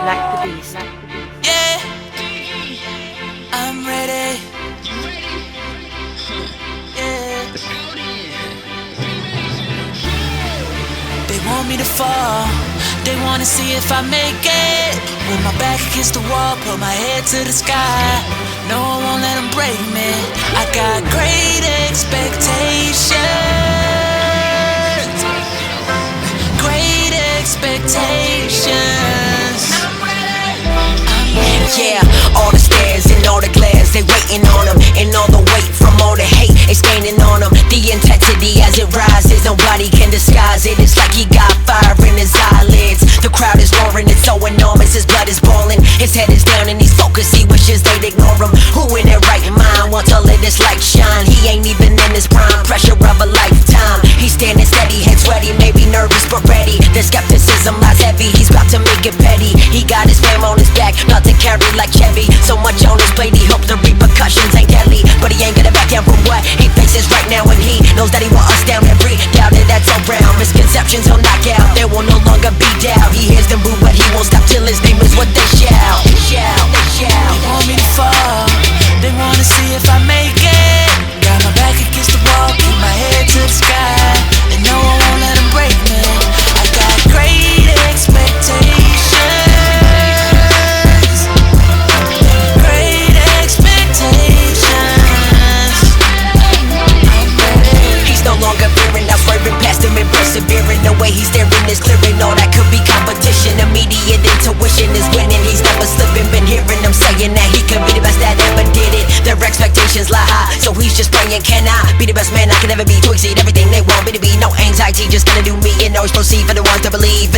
Yeah, I'm ready. Yeah. They want me to fall, they wanna see if I make it. With my back against the wall, put my head to the sky. No, I won't let them break me. I got great expectations. Great expectations. Yeah, all the stairs and all the glares, they waiting on them. And all the weight from all the hate is gaining on them. The intensity as it rises, nobody can disguise it. It's like he got fire in his eyelids. The crowd is roaring, it's so enormous, his blood is boiling. His head is down and he's focused, he wishes they'd ignore him. Who in their right mind wants to let this light shine? He ain't even in his prime, pressure of a lifetime. He's standing steady, head sweaty, maybe nervous but ready. The skepticism lies heavy, he's about to make it petty. He got his fam on his back, not to carry like Chevy. So much on his plate, he hopes the repercussions ain't deadly. But he ain't gonna back down from what he faces right now. And he knows that he want us down every doubt that's around. Misconceptions he'll knock out, there will no longer be doubt. He hears them boo but he won't stop till his name is what they shout. They shout, they shout. They want me to fall, they wanna see if I make it. Got my back against the wall, keep my head to the sky. And no, I won't let them break me. I got great expectations. Great expectations. He's no longer fearing, now swerving past him and persevering. The way he's staring is clearing, all that could be competition. Immediate intuition is winning, he's never slipping. Been hearing them saying that he could be the best that ever did it. Their expectations lie high, so he's just praying, can I be the best man I can ever be? To exceed everything they want me to be. No anxiety, just gonna do me and always proceed for the ones that believe.